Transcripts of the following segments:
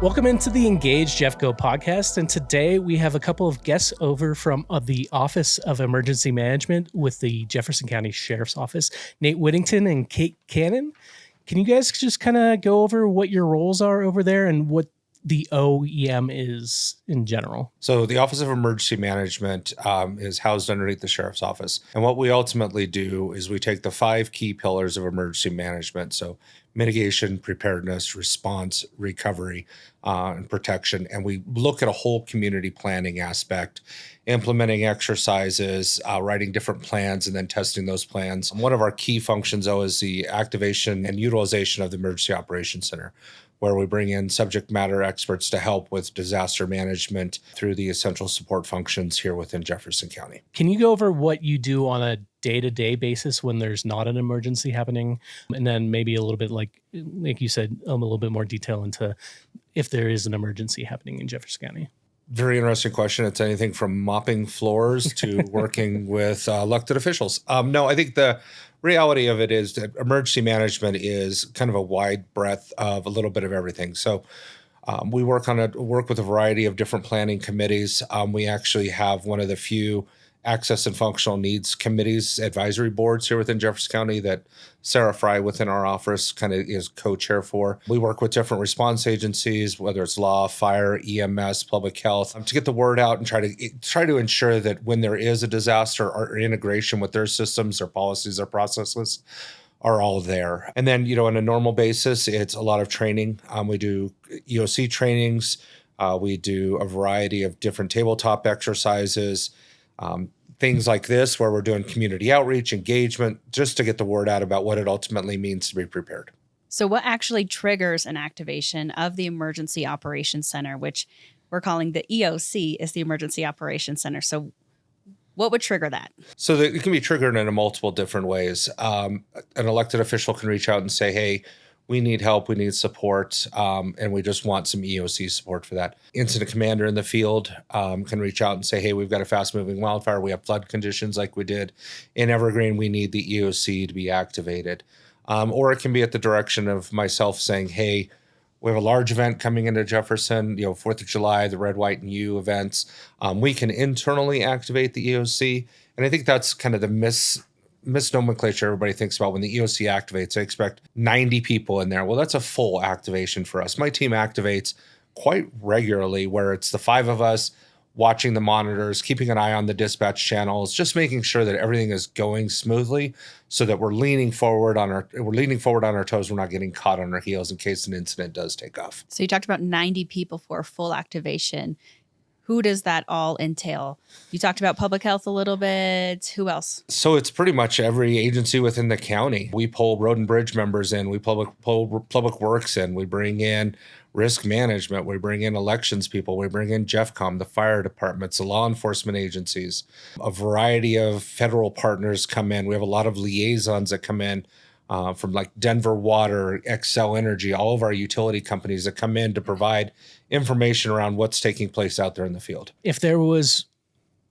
Welcome into the Engage Jeffco Podcast, and today we have a couple of guests over from the Office of Emergency Management with the Jefferson County Sheriff's Office, Nate Whittington and Kate Cannon. Can you guys just kind of go over what your roles are over there and what the OEM is in general? So the Office of Emergency Management is housed underneath the Sheriff's Office. And what we ultimately do is we take the 5 key pillars of emergency management. So mitigation, preparedness, response, recovery, and protection. And we look at a whole community planning aspect, implementing exercises, writing different plans, and then testing those plans. One of our key functions, though, is the activation and utilization of the Emergency Operations Center, where we bring in subject matter experts to help with disaster management through the essential support functions here within Jefferson County. Can you go over what you do on a day-to-day basis when there's not an emergency happening? And then maybe a little bit like you said, a little bit more detail into if there is an emergency happening in Jefferson County. Very interesting question. It's anything from mopping floors to working with elected officials. No, I think the reality of it is that emergency management is kind of a wide breadth of a little bit of everything. So we work with a variety of different planning committees. We actually have one of the few access and functional needs committees, advisory boards here within Jefferson County that Sarah Fry within our office kind of is co-chair for. We work with different response agencies, whether it's law, fire, EMS, public health, to get the word out and try to ensure that when there is a disaster, our integration with their systems, their policies, their processes are all there. And then, on a normal basis, it's a lot of training. We do EOC trainings. We do a variety of different tabletop exercises, things like this, where we're doing community outreach, engagement, just to get the word out about what it ultimately means to be prepared. So what actually triggers an activation of the Emergency Operations Center, which we're calling the EOC, is the Emergency Operations Center. So what would trigger that? So it can be triggered in multiple different ways. An elected official can reach out and say, hey, we need help, we need support, and we just want some EOC support for that. Incident commander in the field can reach out and say, hey, we've got a fast-moving wildfire, we have flood conditions like we did in Evergreen, we need the EOC to be activated. Or it can be at the direction of myself saying, hey, we have a large event coming into Jefferson, 4th of July, the Red, White, and U events. We can internally activate the EOC. And I think that's kind of the misnomenclature everybody thinks about when the EOC activates. They expect 90 people in there. Well, that's a full activation for us. My team activates quite regularly, where it's the 5 of us watching the monitors, keeping an eye on the dispatch channels, just making sure that everything is going smoothly, so that we're leaning forward on our toes. We're not getting caught on our heels in case an incident does take off. So you talked about 90 people for a full activation. Who does that all entail? You talked about public health a little bit. Who else? So it's pretty much every agency within the county. We pull road and bridge members in. We pull public works in. We bring in risk management. We bring in elections people. We bring in Jeffcom, the fire departments, the law enforcement agencies. A variety of federal partners come in. We have a lot of liaisons that come in from like Denver Water, Xcel Energy, all of our utility companies that come in to provide information around what's taking place out there in the field. If there was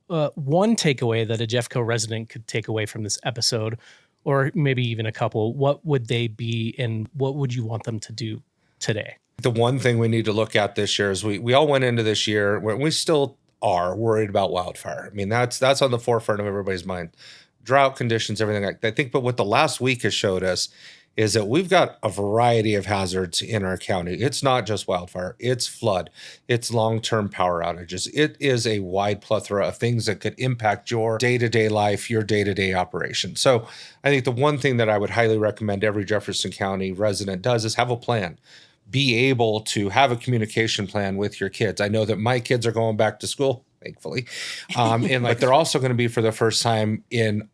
one takeaway that a Jeffco resident could take away from this episode, or maybe even a couple, what would they be, and what would you want them to do today? The one thing we need to look at this year is we all went into this year where we still are worried about wildfire. I mean, that's on the forefront of everybody's mind. Drought conditions, everything like that. I think, but what the last week has showed us is that we've got a variety of hazards in our county. It's not just wildfire, it's flood, it's long-term power outages. It is a wide plethora of things that could impact your day-to-day life, your day-to-day operation. So I think the one thing that I would highly recommend every Jefferson County resident does is have a plan. Be able to have a communication plan with your kids. I know that my kids are going back to school, thankfully. But they're also going to be for the first time in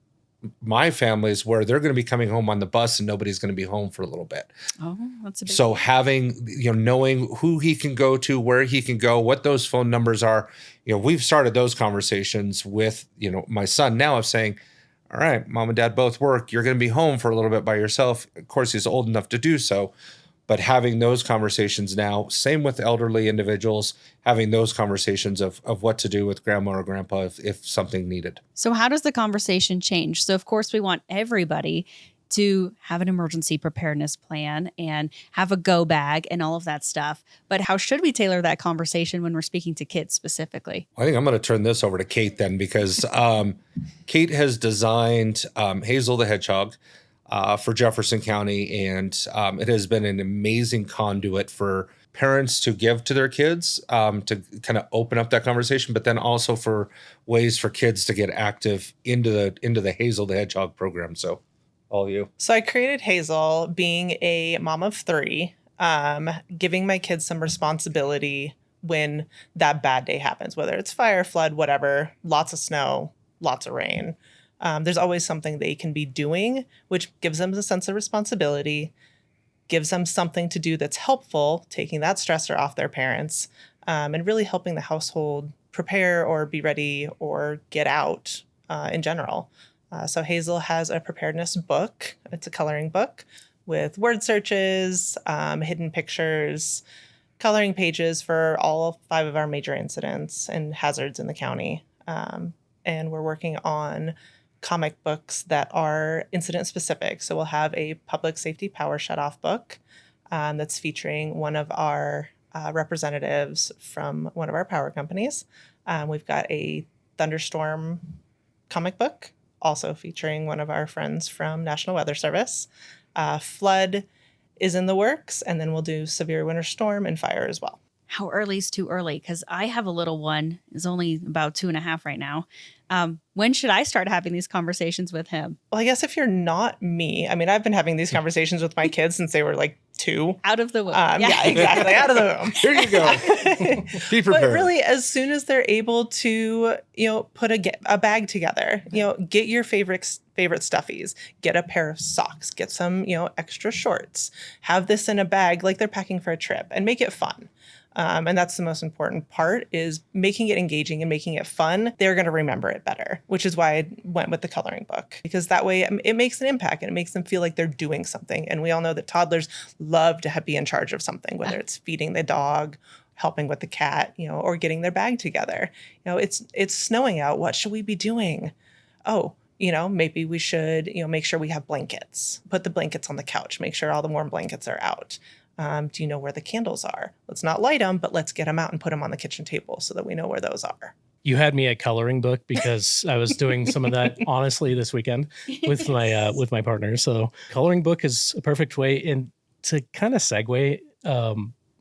my families where they're going to be coming home on the bus and nobody's going to be home for a little bit. Oh, that's a big So having, knowing who he can go to, where he can go, what those phone numbers are, we've started those conversations with, my son now of saying, all right, mom and dad both work. You're going to be home for a little bit by yourself. Of course, he's old enough to do so. But having those conversations now, same with elderly individuals, having those conversations of what to do with grandma or grandpa if something needed. So how does the conversation change? So of course we want everybody to have an emergency preparedness plan and have a go bag and all of that stuff. But how should we tailor that conversation when we're speaking to kids specifically? I think I'm going to turn this over to Kate then, because Kate has designed Hazel the Hedgehog for Jefferson County, and it has been an amazing conduit for parents to give to their kids, to kind of open up that conversation, but then also for ways for kids to get active into the Hazel the Hedgehog program. So all you. So I created Hazel being a mom of 3, giving my kids some responsibility when that bad day happens, whether it's fire, flood, whatever, lots of snow, lots of rain. There's always something they can be doing, which gives them a sense of responsibility, gives them something to do that's helpful, taking that stressor off their parents, and really helping the household prepare or be ready or get out in general. So Hazel has a preparedness book. It's a coloring book with word searches, hidden pictures, coloring pages for all 5 of our major incidents and hazards in the county. And we're working on comic books that are incident specific. So we'll have a public safety power shutoff book that's featuring one of our representatives from one of our power companies. We've got a thunderstorm comic book, also featuring one of our friends from National Weather Service. Flood is in the works, and then we'll do severe winter storm and fire as well. How early is too early? Because I have a little one, is only about 2.5 right now. When should I start having these conversations with him? Well, I guess if you're not me, I mean, I've been having these conversations with my kids since they were like 2. Out of the womb. Yeah, exactly. Out of the womb. Here you go. Be prepared. But really, as soon as they're able to, put a bag together, get your favorite stuffies, get a pair of socks, get some, extra shorts, have this in a bag like they're packing for a trip, and make it fun. And that's the most important part, is making it engaging and making it fun. They're going to remember it better, which is why I went with the coloring book, because that way it makes an impact and it makes them feel like they're doing something. And we all know that toddlers love to be in charge of something, whether it's feeding the dog, helping with the cat, or getting their bag together. It's snowing out. What should we be doing? Oh, maybe we should, make sure we have blankets, put the blankets on the couch, make sure all the warm blankets are out. Do you know where the candles are? Let's not light them, but let's get them out and put them on the kitchen table so that we know where those are. You had me at coloring book because I was doing some of that honestly this weekend with my partner. So coloring book is a perfect way. And to kind of segue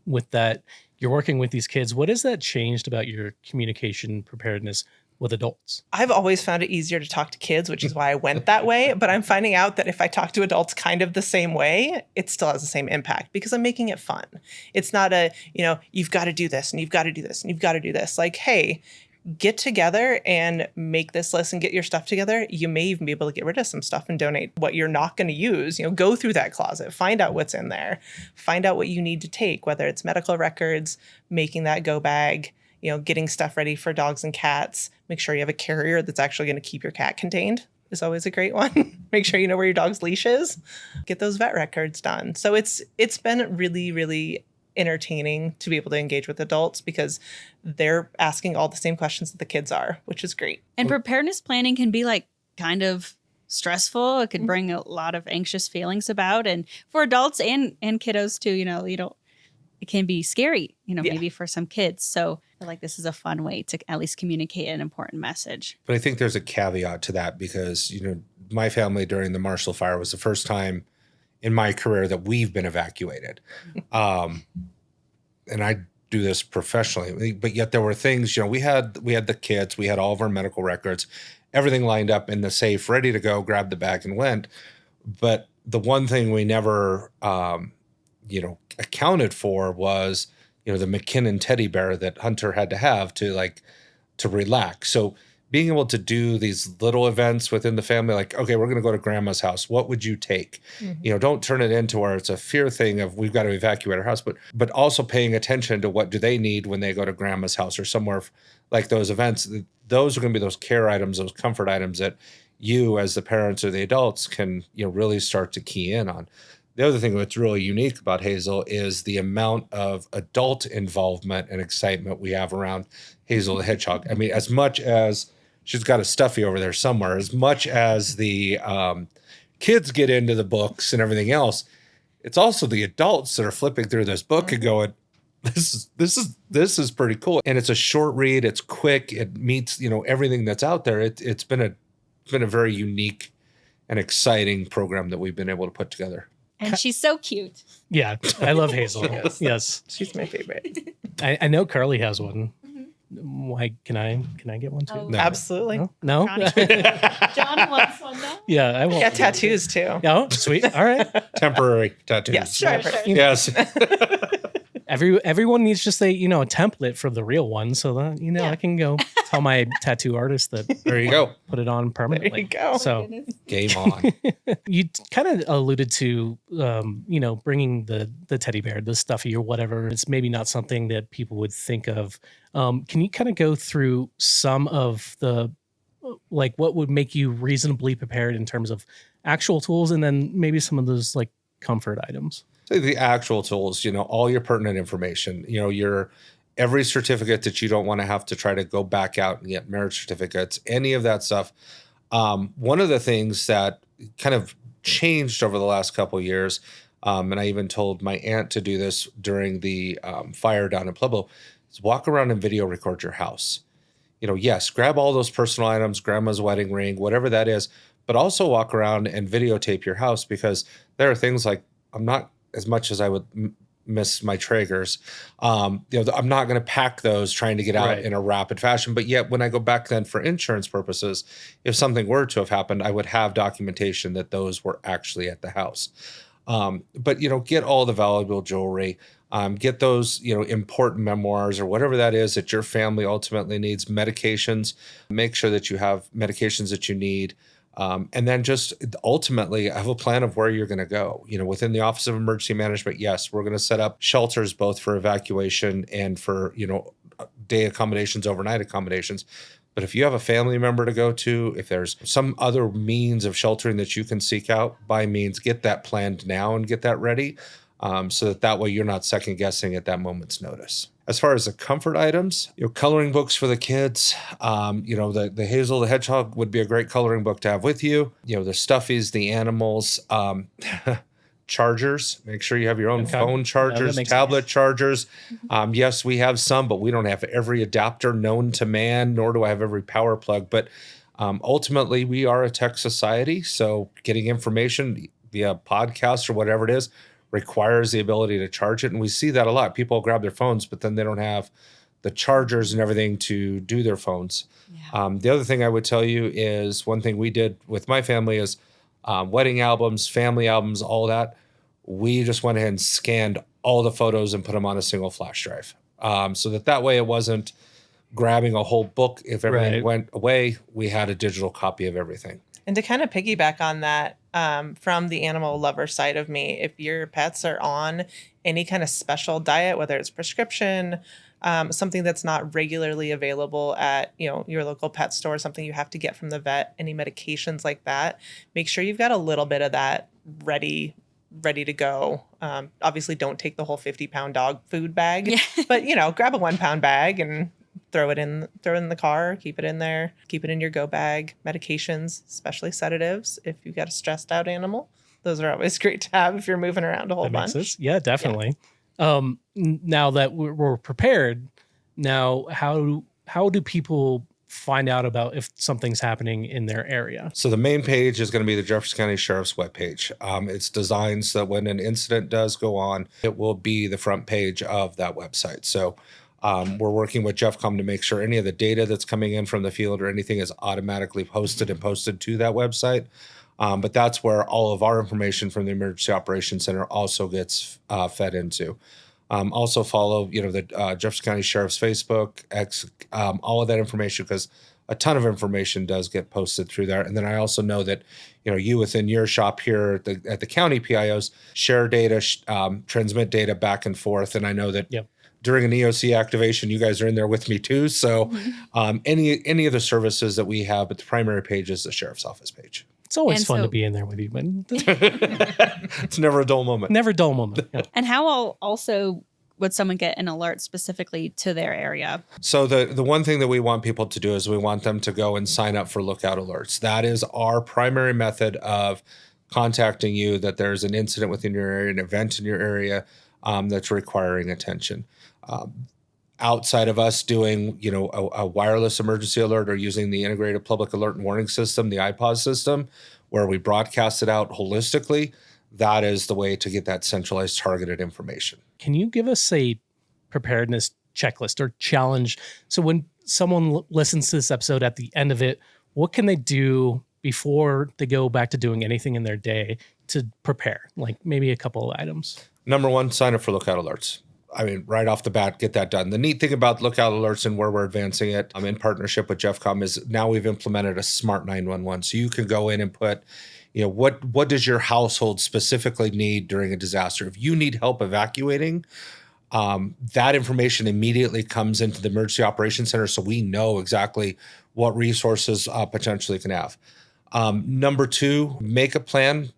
with that, you're working with these kids. What has that changed about your communication preparedness with adults? I've always found it easier to talk to kids, which is why I went that way. But I'm finding out that if I talk to adults kind of the same way, it still has the same impact because I'm making it fun. It's not you've got to do this and you've got to do this and you've got to do this. Like, hey, get together and make this list and get your stuff together. You may even be able to get rid of some stuff and donate what you're not going to use. Go through that closet, find out what's in there, find out what you need to take, whether it's medical records, making that go bag, getting stuff ready for dogs and cats. Make sure you have a carrier that's actually going to keep your cat contained is always a great one. Make sure you know where your dog's leash is. Get those vet records done. So it's been really, really entertaining to be able to engage with adults because they're asking all the same questions that the kids are, which is great. And preparedness planning can be kind of stressful. It could bring a lot of anxious feelings about, and for adults and kiddos too, it can be scary, maybe for some kids. So I feel like this is a fun way to at least communicate an important message. But I think there's a caveat to that because, my family during the Marshall Fire was the first time in my career that we've been evacuated. And I do this professionally, but yet there were things, we had the kids, we had all of our medical records, everything lined up in the safe, ready to go, grabbed the bag and went. But the one thing we never, accounted for was, the McKinnon teddy bear that Hunter had to have to relax. So being able to do these little events within the family, okay, we're going to go to grandma's house. What would you take? Mm-hmm. Don't turn it into where it's a fear thing of we've got to evacuate our house, but also paying attention to what do they need when they go to grandma's house or somewhere like those events. Those are going to be those care items, those comfort items that you as the parents or the adults can, really start to key in on. The other thing that's really unique about Hazel is the amount of adult involvement and excitement we have around Hazel the Hedgehog. I mean, as much as she's got a stuffy over there somewhere, as much as the kids get into the books and everything else, it's also the adults that are flipping through this book and going, this is pretty cool. And it's a short read. It's quick. It meets, everything that's out there. It's been a very unique and exciting program that we've been able to put together. And she's so cute. Yeah, I love Hazel. Yes. She's my favorite. I know Carly has one. Why can I get one too? Oh. No. Absolutely. No? Johnny wants one now. Yeah, I won't. Yeah, tattoos too. Oh, sweet. All right. Temporary tattoos. Yes, Sure. Yes. Everyone needs just a template for the real one, so that I can go tell my tattoo artist that There you go. put it on permanently. There you go. So Game on. you kind of alluded to bringing the teddy bear, the stuffy or whatever. It's maybe not something that people would think of. Can you kind of go through some of the what would make you reasonably prepared in terms of actual tools, and then maybe some of those comfort items? So the actual tools, all your pertinent information, your every certificate that you don't want to have to try to go back out and get marriage certificates, any of that stuff. One of the things that kind of changed over the last couple of years, and I even told my aunt to do this during the fire down in Pueblo, is walk around and video record your house. Yes, grab all those personal items, grandma's wedding ring, whatever that is, but also walk around and videotape your house, because there are things like, I'm not, as much as I would miss my Traegers, I'm not going to pack those trying to get out in a rapid fashion. But yet when I go back then for insurance purposes, if something were to have happened, I would have documentation that those were actually at the house. But get all the valuable jewelry, get those, important memoirs or whatever that is that your family ultimately needs, medications, make sure that you have medications that you need. And then just ultimately have a plan of where you're going to go. Within the Office of Emergency Management, yes, we're going to set up shelters both for evacuation and for, day accommodations, overnight accommodations. But if you have a family member to go to, if there's some other means of sheltering that you can seek out, by means, get that planned now and get that ready, so that way you're not second guessing at that moment's notice. As far as the comfort items, coloring books for the kids, the Hazel the Hedgehog would be a great coloring book to have with you. The stuffies, the animals, chargers. Make sure you have your own phone chargers, tablet chargers. Yes, we have some, but we don't have every adapter known to man, nor do I have every power plug. But ultimately, we are a tech society, so getting information via podcast or whatever it is requires the ability to charge it. And we see that a lot. People grab their phones, but then they don't have the chargers and everything to do their phones. Yeah. The other thing I would tell you is one thing we did with my family is wedding albums, family albums, all that. We just went ahead and scanned all the photos and put them on a single flash drive. So that way it wasn't grabbing a whole book. If everything went away, we had a digital copy of everything. And to kind of piggyback on that, from the animal lover side of me, if your pets are on any kind of special diet, whether it's prescription, something that's not regularly available at your local pet store, something you have to get from the vet, any medications like that, make sure you've got a little bit of that ready to go. Obviously, don't take the whole 50-pound dog food bag, but grab a 1-pound bag and throw it in the car, keep it in there, keep it in your go bag. Medications, especially sedatives, if you've got a stressed out animal, those are always great to have if you're moving around a whole bunch. Yeah, definitely. Yeah. Now that we're prepared, now how do people find out about if something's happening in their area? So the main page is going to be the Jefferson County Sheriff's webpage. It's designed so that when an incident does go on, it will be the front page of that website. So we're working with Jeffcom to make sure any of the data that's coming in from the field or anything is automatically posted to that website. But that's where all of our information from the Emergency Operations Center also gets fed into. Also follow, the Jefferson County Sheriff's Facebook, X, all of that information, because a ton of information does get posted through there. And then I also know that, you within your shop here at the county PIOs share data, transmit data back and forth. And I know that during an EOC activation, you guys are in there with me too. So any of the services that we have, but the primary page is the Sheriff's Office page. It's always fun to be in there with you, but it's never a dull moment. Never a dull moment. Yeah. And how also would someone get an alert specifically to their area? So the one thing that we want people to do is we want them to go and sign up for Lookout Alerts. That is our primary method of contacting you that there's an incident within your area, an event in your area that's requiring attention. Outside of us doing, a wireless emergency alert or using the integrated public alert and warning system, the iPOS system, where we broadcast it out holistically, that is the way to get that centralized targeted information. Can you give us a preparedness checklist or challenge? So when someone listens to this episode at the end of it, what can they do before they go back to doing anything in their day to prepare? Like maybe a couple of items. Number one, sign up for Lookout Alerts. I mean, right off the bat, get that done. The neat thing about Lookout Alerts and where we're advancing it in partnership with Jeffcom is now we've implemented a smart 911. So you can go in and put, what does your household specifically need during a disaster? If you need help evacuating, that information immediately comes into the Emergency Operations Center so we know exactly what resources potentially can have. Number two, make a plan,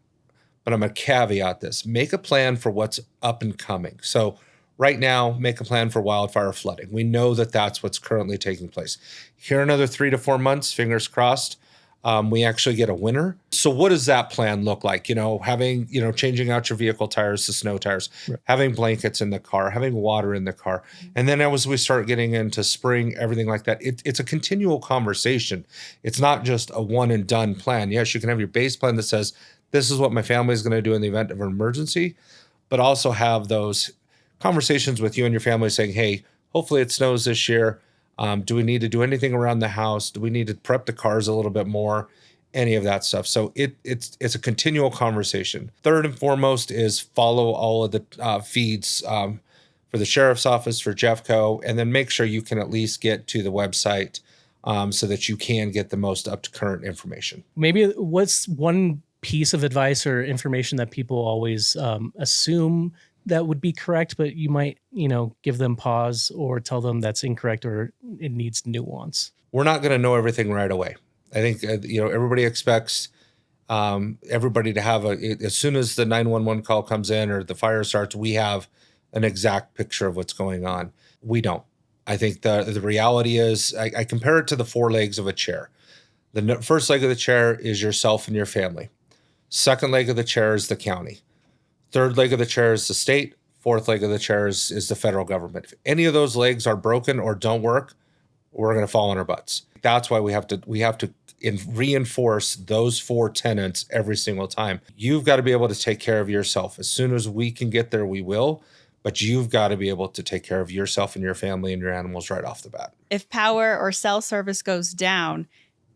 but I'm going to caveat this. Make a plan for what's up and coming. So right now, make a plan for wildfire flooding. We know that that's what's currently taking place. Here another 3 to 4 months, fingers crossed, we actually get a winter. So what does that plan look like? Changing out your vehicle tires to snow tires, right. Having blankets in the car, having water in the car. And then as we start getting into spring, everything like that, it's a continual conversation. It's not just a one and done plan. Yes, you can have your base plan that says, this is what my family is going to do in the event of an emergency, but also have those conversations with you and your family saying, hey, hopefully it snows this year. Do we need to do anything around the house? Do we need to prep the cars a little bit more? Any of that stuff. So it's a continual conversation. Third and foremost is follow all of the feeds for the sheriff's office, for Jeffco, and then make sure you can at least get to the website so that you can get the most up to current information. Maybe what's one piece of advice or information that people always assume that would be correct, but you might, give them pause or tell them that's incorrect or it needs nuance? We're not going to know everything right away. I think, everybody expects everybody to have as soon as the 911 call comes in or the fire starts, we have an exact picture of what's going on. We don't. I think the reality is I compare it to the 4 legs of a chair. The first leg of the chair is yourself and your family. Second leg of the chair is the county. Third leg of the chair is the state. Fourth leg of the chair is the federal government. If any of those legs are broken or don't work, we're going to fall on our butts. That's why we have to reinforce those 4 tenets every single time. You've got to be able to take care of yourself. As soon as we can get there, we will. But you've got to be able to take care of yourself and your family and your animals right off the bat. If power or cell service goes down,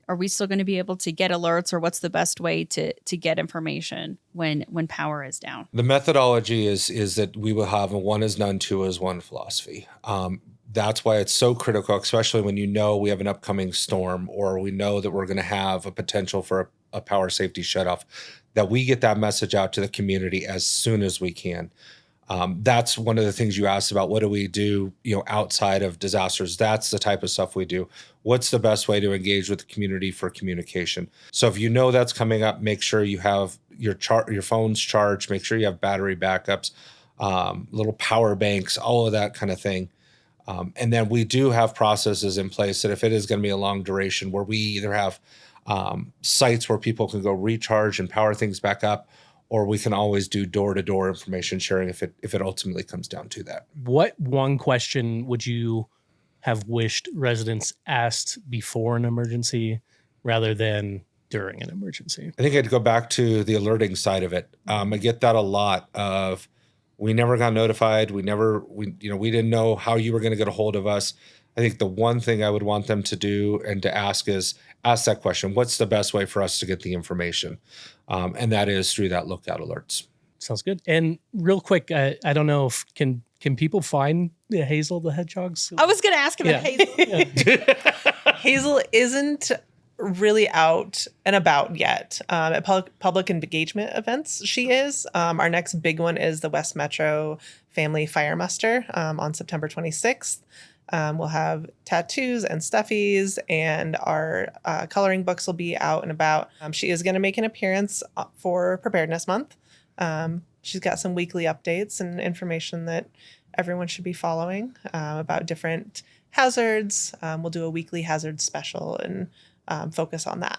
are we still going to be able to get alerts, or what's the best way to get information when power is down? The methodology is that we will have a 1 is none, 2 is 1 philosophy. That's why it's so critical, especially when we have an upcoming storm or we know that we're going to have a potential for a power safety shutoff, that we get that message out to the community as soon as we can. That's one of the things you asked about. What do we do, outside of disasters? That's the type of stuff we do. What's the best way to engage with the community for communication? So if you know that's coming up, make sure you have your phones charged. Make sure you have battery backups, little power banks, all of that kind of thing. And then we do have processes in place that if it is going to be a long duration, where we either have sites where people can go recharge and power things back up, or we can always do door-to-door information sharing if it ultimately comes down to that. What one question would you have wished residents asked before an emergency rather than during an emergency? I think I'd go back to the alerting side of it. I get that a lot of, we never got notified. We didn't know how you were going to get a hold of us. I think the one thing I would want them to do and to ask that question. What's the best way for us to get the information? And that is through that Lookout Alerts. Sounds good. And real quick, I don't know if can people find Hazel the Hedgehogs? I was going to ask about Hazel. Yeah. Hazel isn't really out and about yet. At public engagement events, she is. Our next big one is the West Metro Family Fire Muster on September 26th. We'll have tattoos and stuffies, and our coloring books will be out and about. She is going to make an appearance for Preparedness Month. She's got some weekly updates and information that everyone should be following about different hazards. We'll do a weekly hazard special and focus on that.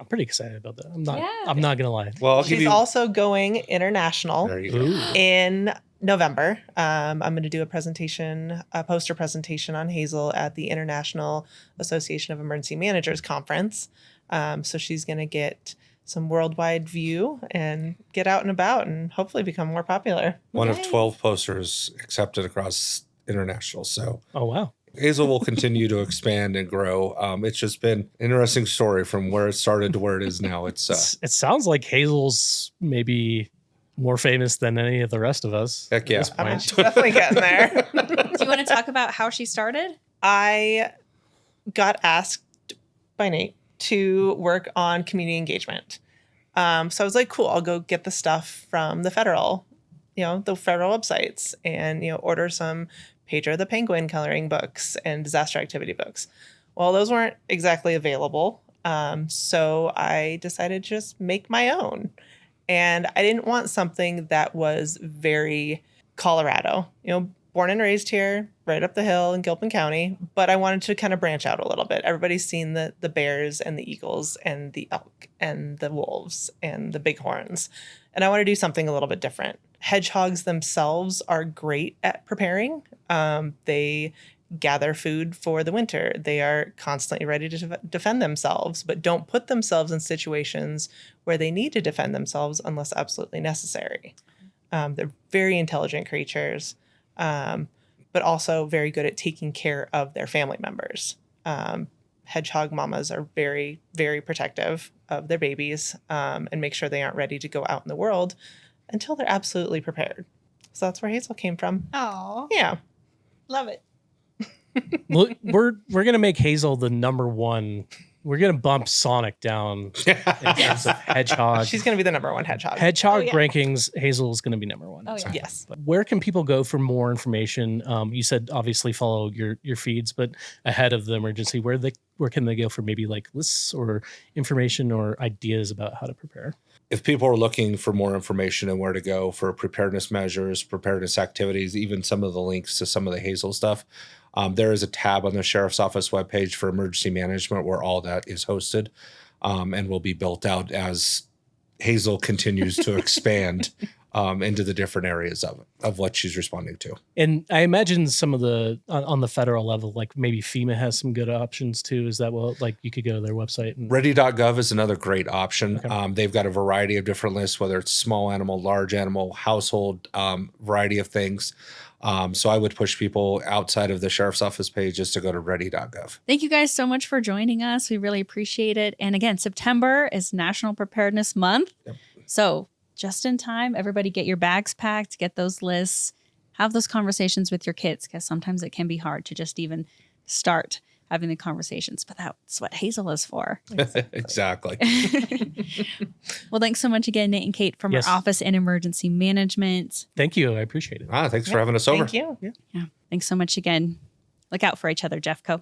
I'm pretty excited about that. I'm not. Yeah. I'm not gonna lie. Well, I'll give She's you. also going international There you go. Ooh. in November. I'm going to do a poster presentation on Hazel at the International Association of Emergency Managers Conference. So she's going to get some worldwide view and get out and about and hopefully become more popular. One of Yay. 12 posters accepted across international. So Oh wow. Hazel will continue to expand and grow. It's just been an interesting story from where it started to where it is now. It It sounds like Hazel's maybe more famous than any of the rest of us. Heck yeah. At this point. She's definitely getting there. Do you want to talk about how she started? I got asked by Nate to work on community engagement. So I was like, cool, I'll go get the stuff from the federal websites and, order some Pedro the Penguin coloring books and disaster activity books. Well, those weren't exactly available. So I decided to just make my own. And I didn't want something that was very Colorado, born and raised here, right up the hill in Gilpin County. But I wanted to kind of branch out a little bit. Everybody's seen the bears and the eagles and the elk and the wolves and the bighorns. And I want to do something a little bit different. Hedgehogs themselves are great at preparing. They gather food for the winter. They are constantly ready to defend themselves, but don't put themselves in situations where they need to defend themselves unless absolutely necessary. They're very intelligent creatures, but also very good at taking care of their family members. Hedgehog mamas are very, very protective of their babies and make sure they aren't ready to go out in the world until they're absolutely prepared. So that's where Hazel came from. Oh, Yeah. love it. Well, we're gonna make Hazel the number one. We're gonna bump Sonic down in terms of hedgehog. She's going to be the number one hedgehog. Hedgehog Oh, yeah. rankings. Hazel's gonna be number one. Oh, yeah. Yes. But where can people go for more information? You said obviously follow your feeds, but ahead of the emergency, where can they go for maybe like lists or information or ideas about how to prepare? If people are looking for more information and where to go for preparedness measures, preparedness activities, even some of the links to some of the Hazel stuff, there is a tab on the Sheriff's Office webpage for emergency management where all that is hosted and will be built out as Hazel continues to expand into the different areas of what she's responding to. And I imagine some of the on the federal level, like maybe FEMA has some good options too. Is that like you could go to their website and Ready.gov is another great option. Okay. They've got a variety of different lists, whether it's small animal, large animal, household, variety of things. So I would push people outside of the Sheriff's Office pages to go to ready.gov. Thank you guys so much for joining us. We really appreciate it. And again, September is National Preparedness Month. Yep. So just in time, everybody get your bags packed, get those lists, have those conversations with your kids, because sometimes it can be hard to just even start having the conversations. But that's what Hazel is for. Exactly. Well, thanks so much again, Nate and Kate from Yes. our office in emergency management. thank you. I appreciate it. Thanks for having us over. Thank you. Yeah. Thanks so much again. Look out for each other, Jeffco.